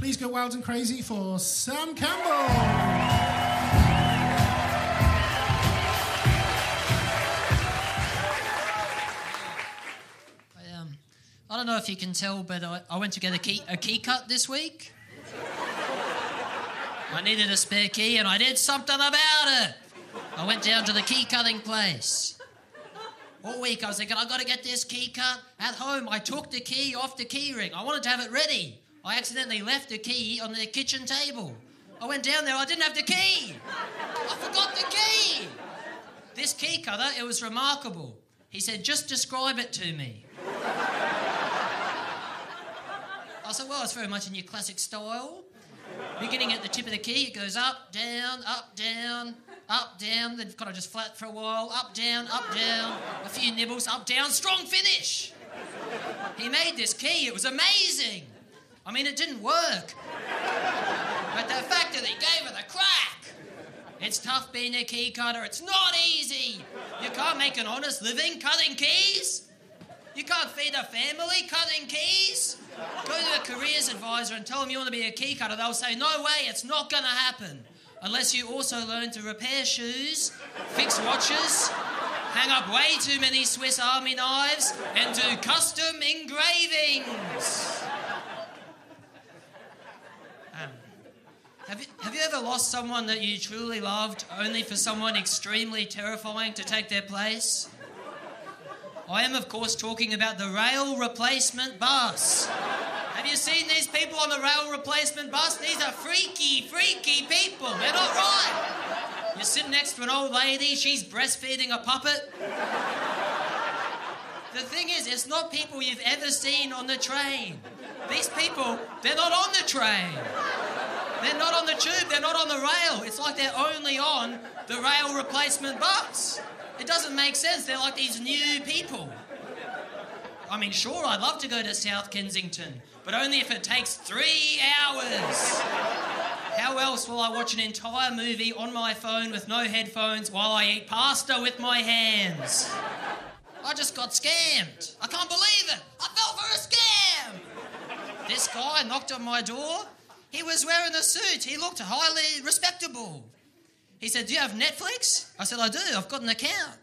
Please go wild and crazy for Sam Campbell. I don't know if you can tell, but I went to get a key cut this week. I needed a spare key and I did something about it. I went down to the key cutting place. All week I was thinking, I've got to get this key cut. At home, I took the key off the key ring. I wanted to have it ready. I accidentally left the key on the kitchen table. I went down there, I didn't have the key. I forgot the key. This key cutter, it was remarkable. He said, just describe it to me. I said, well, it's very much in your classic style. Beginning at the tip of the key, it goes up, down, up, down, up, down. Then kind of just flat for a while, up, down, a few nibbles, up, down, strong finish. He made this key, it was amazing. I mean, it didn't work. But the fact that he gave it a crack. It's tough being a key cutter, it's not easy. You can't make an honest living cutting keys. You can't feed a family cutting keys. Go to a careers advisor and tell them you want to be a key cutter. They'll say, no way, it's not going to happen. Unless you also learn to repair shoes, fix watches, hang up way too many Swiss Army knives, and do custom engravings. Have you ever lost someone that you truly loved only for someone extremely terrifying to take their place? I am, of course, talking about the rail replacement bus. Have you seen these people on the rail replacement bus? These are freaky people. They're not right. You sit next to an old lady, she's breastfeeding a puppet. The thing is, it's not people you've ever seen on the train. These people, they're not on the train. They're not on the tube, they're not on the rail. It's like they're only on the rail replacement bus. It doesn't make sense. They're like these new people. I mean, sure, I'd love to go to South Kensington, but only if it takes 3 hours. How else will I watch an entire movie on my phone with no headphones while I eat pasta with my hands? I just got scammed. I can't believe it. I fell for a scam. This guy knocked on my door. He was wearing a suit. He looked highly respectable. He said, do you have Netflix? I said, I do. I've got an account.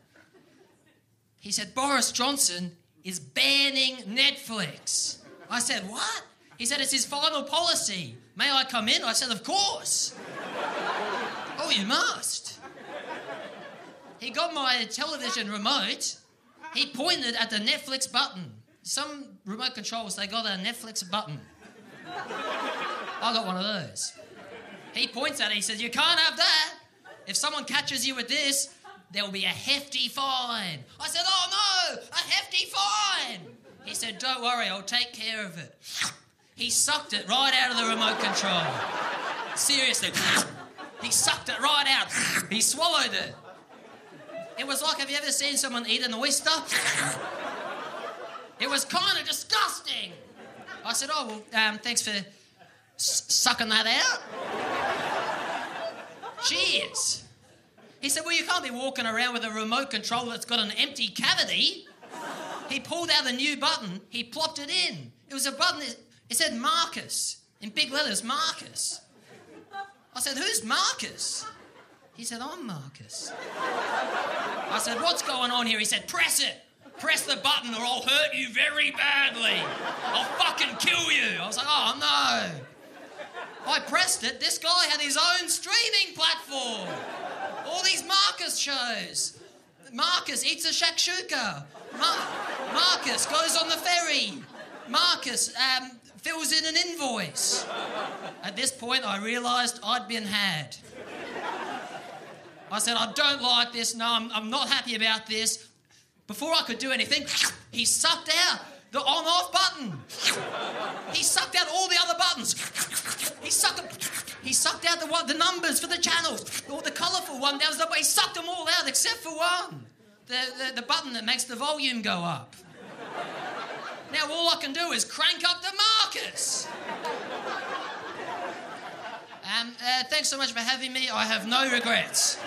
He said, Boris Johnson is banning Netflix. I said, what? He said, it's his final policy. May I come in? I said, of course. Oh, you must. He got my television remote. He pointed at the Netflix button. Some remote controls, they got a Netflix button. I got one of those. He points at it. He says, you can't have that. If someone catches you with this, there will be a hefty fine. I said, oh no, a hefty fine. He said, don't worry, I'll take care of it. He sucked it right out of the remote control. Seriously. He sucked it right out. He swallowed it. It was like, have you ever seen someone eat an oyster? It was kind of disgusting. I said, oh, well, thanks for sucking that out. Cheers. He said, well, you can't be walking around with a remote control that's got an empty cavity. He pulled out a new button. He plopped it in. It was a button. It said Marcus. In big letters, Marcus. I said, who's Marcus? He said, I'm Marcus. I said, what's going on here? He said, press it. Press the button or I'll hurt you very badly. I'll fucking kill you. I was like, oh, no. I pressed it. This guy had his own streaming platform. All these Marcus shows. Marcus eats a shakshuka. Marcus goes on the ferry. Marcus fills in an invoice. At this point, I realised I'd been had. I said, I don't like this. No, I'm not happy about this. Before I could do anything, he sucked out the on-off button. He sucked out all the other buttons. He sucked out the numbers for the channels. All the colourful one. He sucked them all out except for one. The button that makes the volume go up. Now all I can do is crank up the Marcus. Thanks so much for having me. I have no regrets.